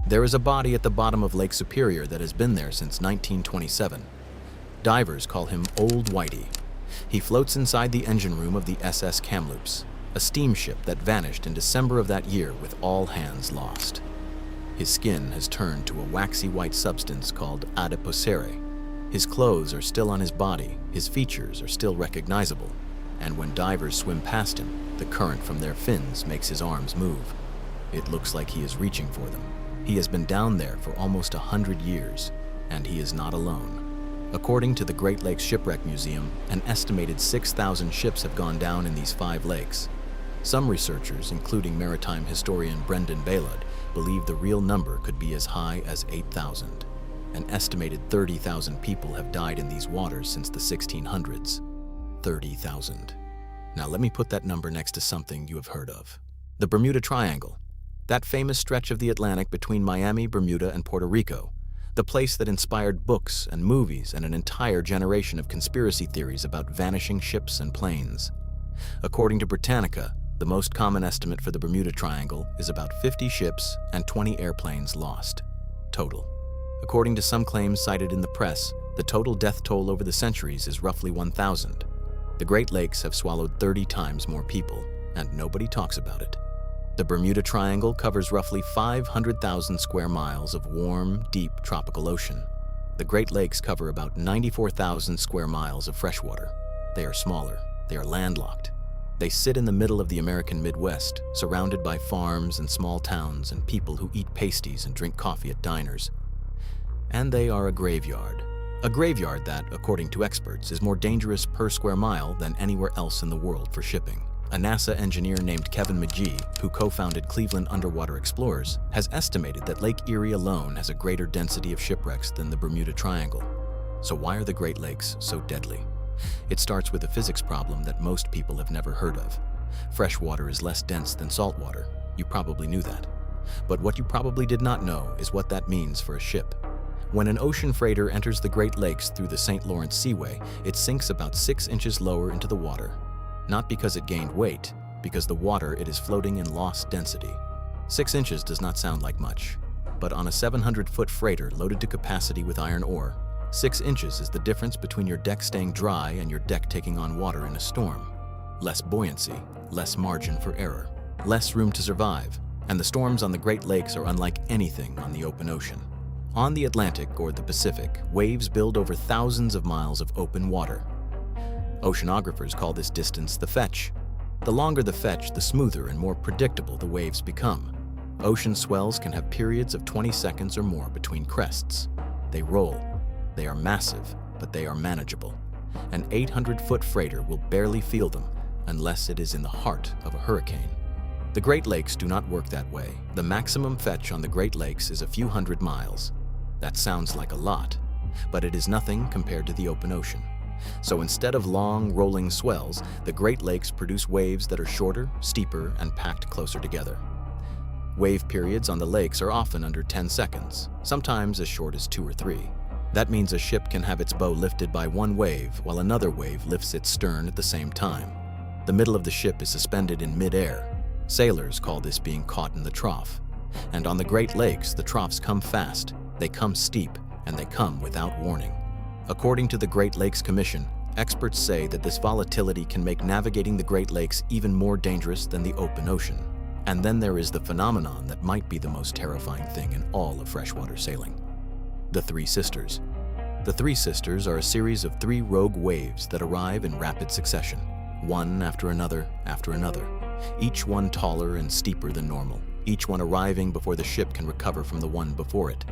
There is a body at the bottom of Lake Superior that has been there since 1927. Divers call him Old Whitey. He floats inside the engine room of the SS Kamloops, a steamship that vanished in December of that year with all hands lost. His skin has turned to a waxy white substance called adipocere. His clothes are still on his body, his features are still recognizable, and when divers swim past him, the current from their fins makes his arms move. It looks like he is reaching for them. He has been down there for almost 100 years, and he is not alone. According to the Great Lakes Shipwreck Museum, an estimated 6,000 ships have gone down in these 5 lakes. Some researchers, including maritime historian Brendan Baylod, believe the real number could be as high as 8,000. An estimated 30,000 people have died in these waters since the 1600s. 30,000. Now let me put that number next to something you have heard of. The Bermuda Triangle. That famous stretch of the Atlantic between Miami, Bermuda, and Puerto Rico. The place that inspired books and movies and an entire generation of conspiracy theories about vanishing ships and planes. According to Britannica, the most common estimate for the Bermuda Triangle is about 50 ships and 20 airplanes lost. Total. According to some claims cited in the press, the total death toll over the centuries is roughly 1,000. The Great Lakes have swallowed 30 times more people, and nobody talks about it. The Bermuda Triangle covers roughly 500,000 square miles of warm, deep tropical ocean. The Great Lakes cover about 94,000 square miles of freshwater. They are smaller. They are landlocked. They sit in the middle of the American Midwest, surrounded by farms and small towns and people who eat pasties and drink coffee at diners. And they are a graveyard. A graveyard that, according to experts, is more dangerous per square mile than anywhere else in the world for shipping. A NASA engineer named Kevin McGee, who co-founded Cleveland Underwater Explorers, has estimated that Lake Erie alone has a greater density of shipwrecks than the Bermuda Triangle. So why are the Great Lakes so deadly? It starts with a physics problem that most people have never heard of. Fresh water is less dense than salt water. You probably knew that. But what you probably did not know is what that means for a ship. When an ocean freighter enters the Great Lakes through the St. Lawrence Seaway, it sinks about 6 inches lower into the water. Not because it gained weight, because the water it is floating in lost density. 6 inches does not sound like much, but on a 700-foot freighter loaded to capacity with iron ore, 6 inches is the difference between your deck staying dry and your deck taking on water in a storm. Less buoyancy, less margin for error, less room to survive, and the storms on the Great Lakes are unlike anything on the open ocean. On the Atlantic or the Pacific, waves build over thousands of miles of open water. Oceanographers call this distance the fetch. The longer the fetch, the smoother and more predictable the waves become. Ocean swells can have periods of 20 seconds or more between crests. They roll. They are massive, but they are manageable. An 800-foot freighter will barely feel them unless it is in the heart of a hurricane. The Great Lakes do not work that way. The maximum fetch on the Great Lakes is a few hundred miles. That sounds like a lot, but it is nothing compared to the open ocean. So instead of long, rolling swells, the Great Lakes produce waves that are shorter, steeper, and packed closer together. Wave periods on the lakes are often under 10 seconds, sometimes as short as 2 or 3. That means a ship can have its bow lifted by one wave while another wave lifts its stern at the same time. The middle of the ship is suspended in mid-air. Sailors call this being caught in the trough. And on the Great Lakes, the troughs come fast, they come steep, and they come without warning. According to the Great Lakes Commission, experts say that this volatility can make navigating the Great Lakes even more dangerous than the open ocean. And then there is the phenomenon that might be the most terrifying thing in all of freshwater sailing. The Three Sisters. The Three Sisters are a series of 3 rogue waves that arrive in rapid succession, one after another, each one taller and steeper than normal, each one arriving before the ship can recover from the one before it.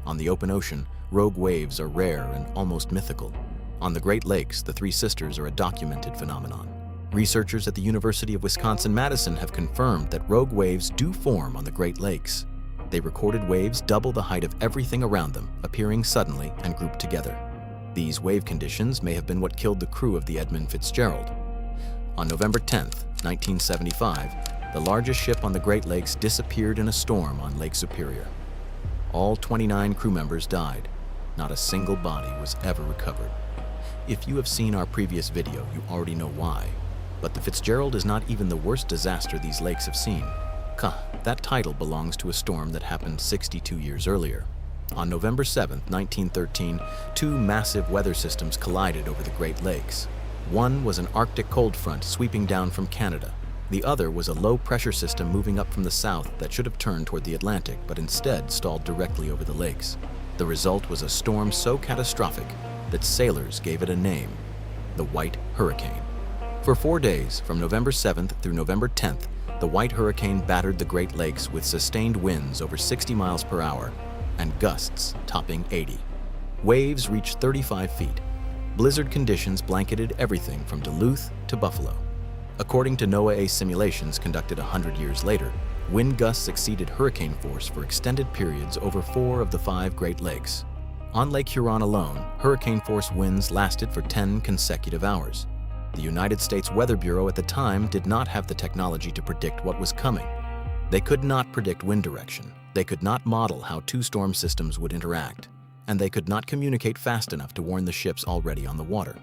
On the open ocean, rogue waves are rare and almost mythical. On the Great Lakes, the Three Sisters are a documented phenomenon. Researchers at the University of Wisconsin-Madison have confirmed that rogue waves do form on the Great Lakes. They recorded waves double the height of everything around them, appearing suddenly and grouped together. These wave conditions may have been what killed the crew of the Edmund Fitzgerald. On November 10, 1975, the largest ship on the Great Lakes disappeared in a storm on Lake Superior. All 29 crew members died. Not a single body was ever recovered. If you have seen our previous video, you already know why. But the Fitzgerald is not even the worst disaster these lakes have seen. That title belongs to a storm that happened 62 years earlier. On November 7, 1913, two massive weather systems collided over the Great Lakes. One was an Arctic cold front sweeping down from Canada. The other was a low-pressure system moving up from the south that should have turned toward the Atlantic, but instead stalled directly over the lakes. The result was a storm so catastrophic that sailors gave it a name: the White Hurricane. For 4 days, from November 7th through November 10th, the White Hurricane battered the Great Lakes with sustained winds over 60 miles per hour and gusts topping 80. Waves reached 35 feet. Blizzard conditions blanketed everything from Duluth to Buffalo. According to NOAA simulations conducted 100 years later, wind gusts exceeded hurricane force for extended periods over 4 of the 5 Great Lakes. On Lake Huron alone, hurricane force winds lasted for 10 consecutive hours. The United States Weather Bureau at the time did not have the technology to predict what was coming. They could not predict wind direction. They could not model how two storm systems would interact, and they could not communicate fast enough to warn the ships already on the water.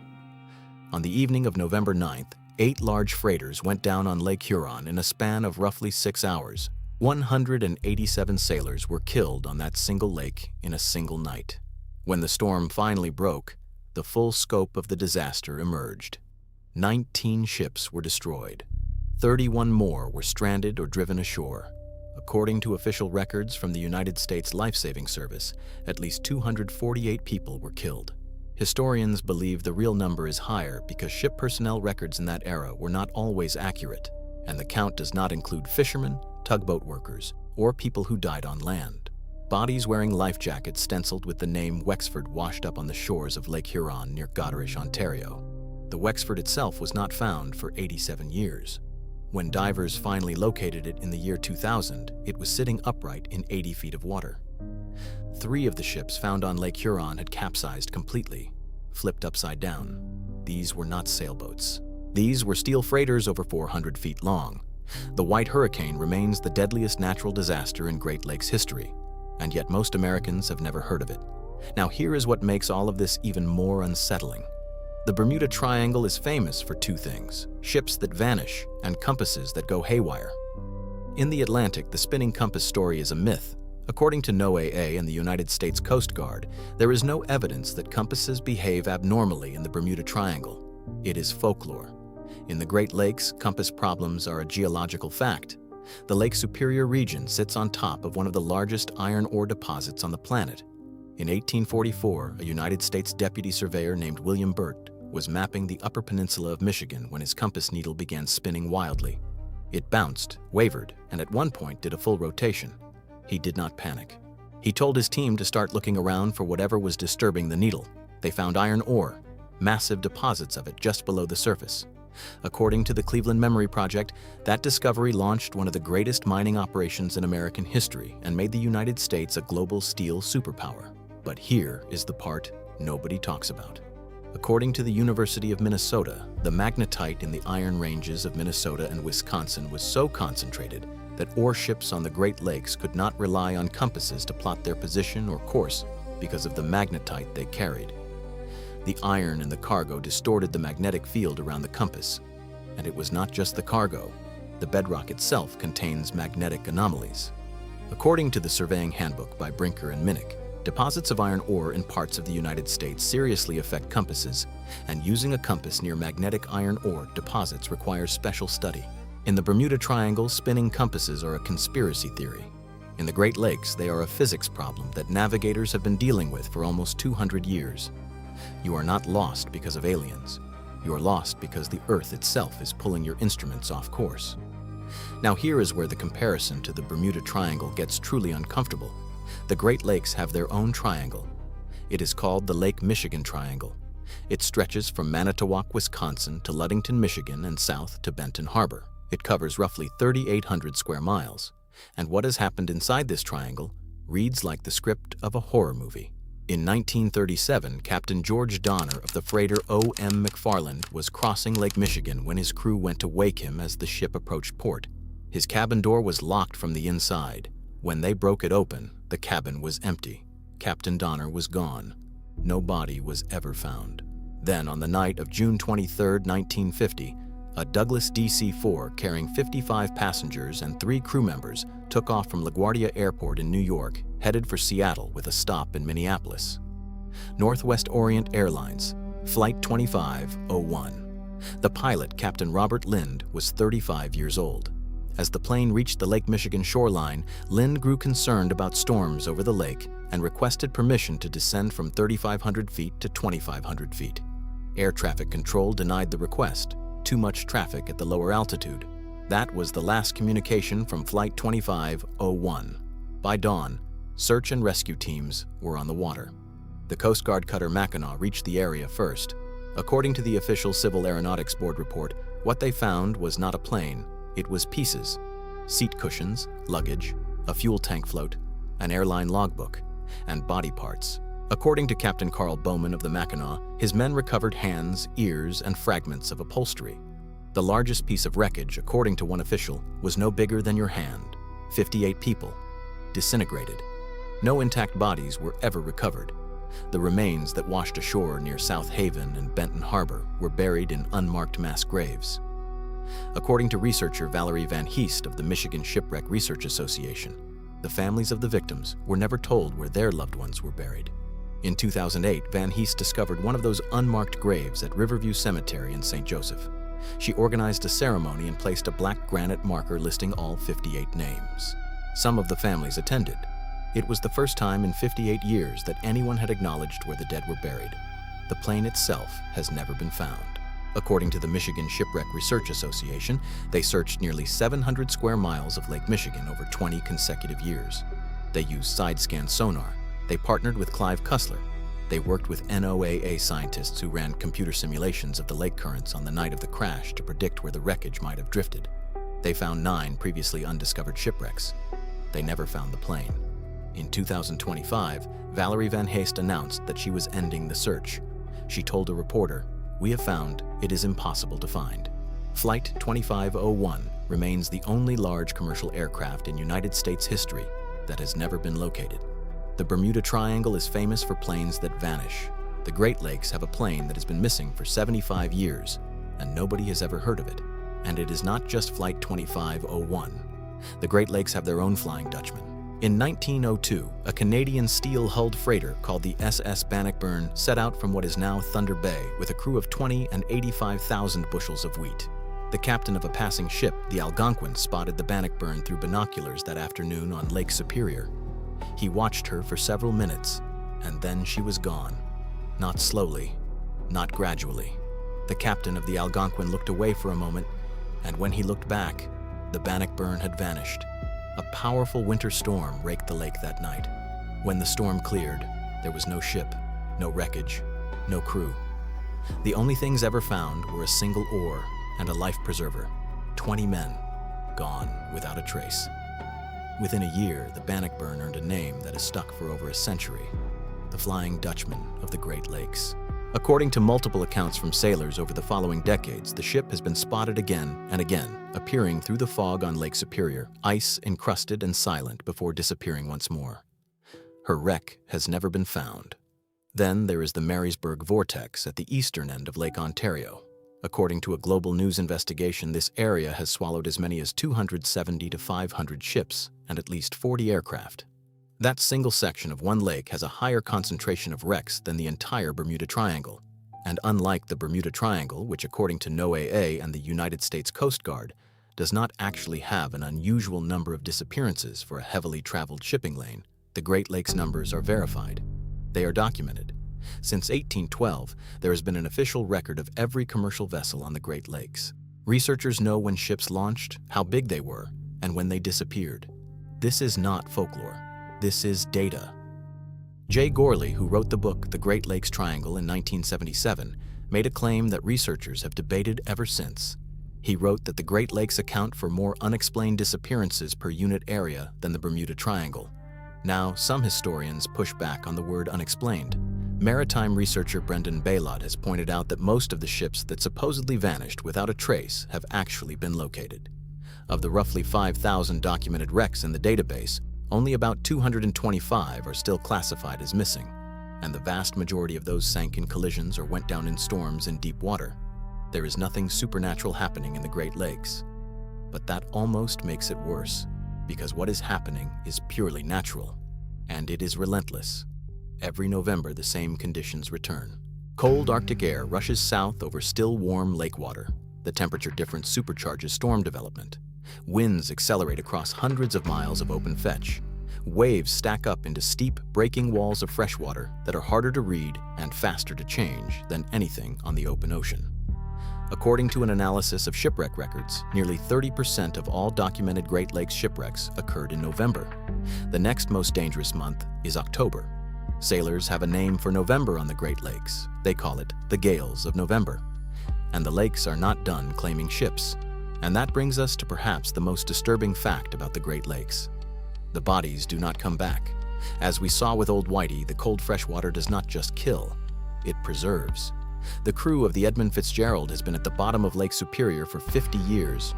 On the evening of November 9th, 8 large freighters went down on Lake Huron in a span of roughly 6 hours. 187 sailors were killed on that single lake in a single night. When the storm finally broke, the full scope of the disaster emerged. 19 ships were destroyed. 31 more were stranded or driven ashore. According to official records from the United States Life-Saving Service, at least 248 people were killed. Historians believe the real number is higher because ship personnel records in that era were not always accurate, and the count does not include fishermen, tugboat workers, or people who died on land. Bodies wearing life jackets stenciled with the name Wexford washed up on the shores of Lake Huron near Goderich, Ontario. The Wexford itself was not found for 87 years. When divers finally located it in the year 2000, it was sitting upright in 80 feet of water. 3 of the ships found on Lake Huron had capsized completely, flipped upside down. These were not sailboats. These were steel freighters over 400 feet long. The White Hurricane remains the deadliest natural disaster in Great Lakes history, and yet most Americans have never heard of it. Now here is what makes all of this even more unsettling. The Bermuda Triangle is famous for 2 things: ships that vanish and compasses that go haywire. In the Atlantic, the spinning compass story is a myth. According to NOAA and the United States Coast Guard, there is no evidence that compasses behave abnormally in the Bermuda Triangle. It is folklore. In the Great Lakes, compass problems are a geological fact. The Lake Superior region sits on top of one of the largest iron ore deposits on the planet. In 1844, a United States deputy surveyor named William Burt was mapping the Upper Peninsula of Michigan when his compass needle began spinning wildly. It bounced, wavered, and at one point did a full rotation. He did not panic. He told his team to start looking around for whatever was disturbing the needle. They found iron ore, massive deposits of it just below the surface. According to the Cleveland Memory Project, that discovery launched one of the greatest mining operations in American history and made the United States a global steel superpower. But here is the part nobody talks about. According to the University of Minnesota, the magnetite in the iron ranges of Minnesota and Wisconsin was so concentrated that ore ships on the Great Lakes could not rely on compasses to plot their position or course because of the magnetite they carried. The iron in the cargo distorted the magnetic field around the compass. And it was not just the cargo. The bedrock itself contains magnetic anomalies. According to the Surveying Handbook by Brinker and Minnick, deposits of iron ore in parts of the United States seriously affect compasses, and using a compass near magnetic iron ore deposits requires special study. In the Bermuda Triangle, spinning compasses are a conspiracy theory. In the Great Lakes, they are a physics problem that navigators have been dealing with for almost 200 years. You are not lost because of aliens. You are lost because the Earth itself is pulling your instruments off course. Now here is where the comparison to the Bermuda Triangle gets truly uncomfortable. The Great Lakes have their own triangle. It is called the Lake Michigan Triangle. It stretches from Manitowoc, Wisconsin to Ludington, Michigan, and south to Benton Harbor. It covers roughly 3,800 square miles. And what has happened inside this triangle reads like the script of a horror movie. In 1937, Captain George Donner of the freighter O.M. McFarland was crossing Lake Michigan when his crew went to wake him as the ship approached port. His cabin door was locked from the inside. When they broke it open, the cabin was empty. Captain Donner was gone. No body was ever found. Then, on the night of June 23, 1950, A Douglas DC-4 carrying 55 passengers and 3 crew members took off from LaGuardia Airport in New York, headed for Seattle with a stop in Minneapolis. Northwest Orient Airlines, Flight 2501. The pilot, Captain Robert Lind, was 35 years old. As the plane reached the Lake Michigan shoreline, Lind grew concerned about storms over the lake and requested permission to descend from 3,500 feet to 2,500 feet. Air traffic control denied the request. Too much traffic at the lower altitude. That was the last communication from Flight 2501. By dawn, search and rescue teams were on the water. The Coast Guard cutter Mackinac reached the area first. According to the official Civil Aeronautics Board report, what they found was not a plane, it was pieces: seat cushions, luggage, a fuel tank float, an airline logbook, and body parts. According to Captain Carl Bowman of the Mackinac, his men recovered hands, ears, and fragments of upholstery. The largest piece of wreckage, according to one official, was no bigger than your hand. 58 people, disintegrated. No intact bodies were ever recovered. The remains that washed ashore near South Haven and Benton Harbor were buried in unmarked mass graves. According to researcher Valerie Van Heest of the Michigan Shipwreck Research Association, the families of the victims were never told where their loved ones were buried. In 2008, Van Heest discovered one of those unmarked graves at Riverview Cemetery in St. Joseph. She organized a ceremony and placed a black granite marker listing all 58 names. Some of the families attended. It was the first time in 58 years that anyone had acknowledged where the dead were buried. The plane itself has never been found. According to the Michigan Shipwreck Research Association, they searched nearly 700 square miles of Lake Michigan over 20 consecutive years. They used side-scan sonar. They partnered with Clive Cussler. They worked with NOAA scientists who ran computer simulations of the lake currents on the night of the crash to predict where the wreckage might have drifted. They found 9 previously undiscovered shipwrecks. They never found the plane. In 2025, Valerie Van Heest announced that she was ending the search. She told a reporter, "We have found it is impossible to find." Flight 2501 remains the only large commercial aircraft in United States history that has never been located. The Bermuda Triangle is famous for planes that vanish. The Great Lakes have a plane that has been missing for 75 years, and nobody has ever heard of it. And it is not just Flight 2501. The Great Lakes have their own Flying Dutchman. In 1902, a Canadian steel-hulled freighter called the SS Bannockburn set out from what is now Thunder Bay with a crew of 20 and 85,000 bushels of wheat. The captain of a passing ship, the Algonquin, spotted the Bannockburn through binoculars that afternoon on Lake Superior. He watched her for several minutes, and then she was gone. Not slowly, not gradually. The captain of the Algonquin looked away for a moment, and when he looked back, the Bannockburn had vanished. A powerful winter storm raked the lake that night. When the storm cleared, there was no ship, no wreckage, no crew. The only things ever found were a single oar and a life preserver. 20 men, gone without a trace. Within a year, the Bannockburn earned a name that has stuck for over a century: the Flying Dutchman of the Great Lakes. According to multiple accounts from sailors over the following decades, the ship has been spotted again and again, appearing through the fog on Lake Superior, ice-encrusted and silent before disappearing once more. Her wreck has never been found. Then there is the Marysburg Vortex at the eastern end of Lake Ontario. According to a global news investigation, this area has swallowed as many as 270 to 500 ships and at least 40 aircraft. That single section of one lake has a higher concentration of wrecks than the entire Bermuda Triangle. And unlike the Bermuda Triangle, which according to NOAA and the United States Coast Guard, does not actually have an unusual number of disappearances for a heavily traveled shipping lane, the Great Lakes numbers are verified. They are documented. Since 1812, there has been an official record of every commercial vessel on the Great Lakes. Researchers know when ships launched, how big they were, and when they disappeared. This is not folklore. This is data. Jay Gorley, who wrote the book The Great Lakes Triangle in 1977, made a claim that researchers have debated ever since. He wrote that the Great Lakes account for more unexplained disappearances per unit area than the Bermuda Triangle. Now, some historians push back on the word unexplained. Maritime researcher Brendan Baylott has pointed out that most of the ships that supposedly vanished without a trace have actually been located. Of the roughly 5,000 documented wrecks in the database, only about 225 are still classified as missing, and the vast majority of those sank in collisions or went down in storms in deep water. There is nothing supernatural happening in the Great Lakes. But that almost makes it worse, because what is happening is purely natural, and it is relentless. Every November, the same conditions return. Cold Arctic air rushes south over still warm lake water. The temperature difference supercharges storm development. Winds accelerate across hundreds of miles of open fetch. Waves stack up into steep, breaking walls of freshwater that are harder to read and faster to change than anything on the open ocean. According to an analysis of shipwreck records, nearly 30% of all documented Great Lakes shipwrecks occurred in November. The next most dangerous month is October. Sailors have a name for November on the Great Lakes. They call it the Gales of November. And the lakes are not done claiming ships. And that brings us to perhaps the most disturbing fact about the Great Lakes. The bodies do not come back. As we saw with Old Whitey, the cold freshwater does not just kill, it preserves. The crew of the Edmund Fitzgerald has been at the bottom of Lake Superior for 50 years.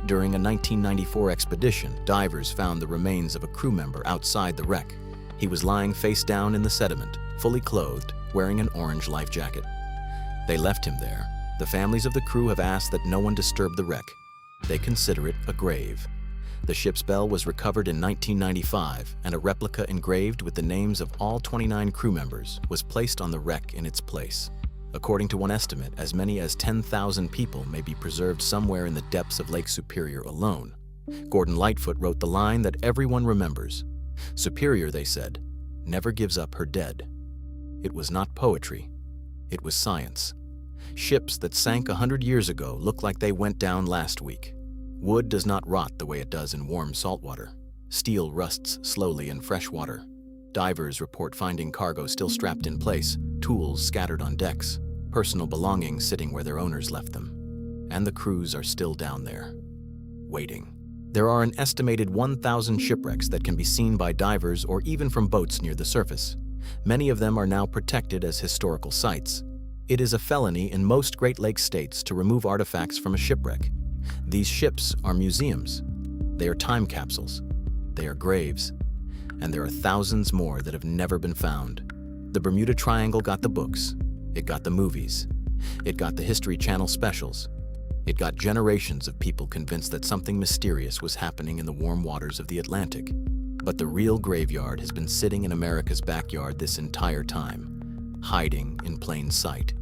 During a 1994 expedition, divers found the remains of a crew member outside the wreck. He was lying face down in the sediment, fully clothed, wearing an orange life jacket. They left him there. The families of the crew have asked that no one disturb the wreck. They consider it a grave. The ship's bell was recovered in 1995, and a replica engraved with the names of all 29 crew members was placed on the wreck in its place. According to one estimate, as many as 10,000 people may be preserved somewhere in the depths of Lake Superior alone. Gordon Lightfoot wrote the line that everyone remembers. Superior, they said, never gives up her dead. It was not poetry. It was science. Ships that sank 100 years ago look like they went down last week. Wood does not rot the way it does in warm saltwater. Steel rusts slowly in fresh water. Divers report finding cargo still strapped in place, tools scattered on decks, personal belongings sitting where their owners left them. And the crews are still down there, waiting. There are an estimated 1,000 shipwrecks that can be seen by divers or even from boats near the surface. Many of them are now protected as historical sites. It is a felony in most Great Lakes states to remove artifacts from a shipwreck. These ships are museums. They are time capsules. They are graves. And there are thousands more that have never been found. The Bermuda Triangle got the books. It got the movies. It got the History Channel specials. It got generations of people convinced that something mysterious was happening in the warm waters of the Atlantic. But the real graveyard has been sitting in America's backyard this entire time, hiding in plain sight.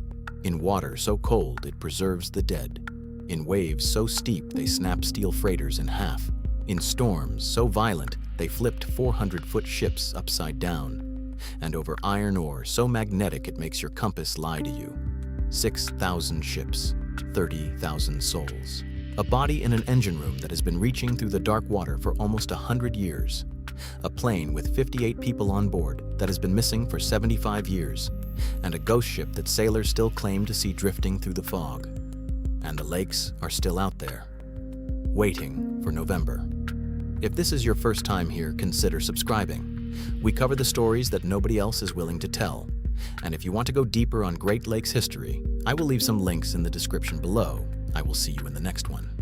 In water so cold it preserves the dead. In waves so steep they snap steel freighters in half. In storms so violent they flipped 400-foot ships upside down. And over iron ore so magnetic it makes your compass lie to you. 6,000 ships, 30,000 souls. A body in an engine room that has been reaching through the dark water for almost 100 years. A plane with 58 people on board that has been missing for 75 years. And a ghost ship that sailors still claim to see drifting through the fog. And the lakes are still out there, waiting for November. If this is your first time here, consider subscribing. We cover the stories that nobody else is willing to tell. And if you want to go deeper on Great Lakes history, I will leave some links in the description below. I will see you in the next one.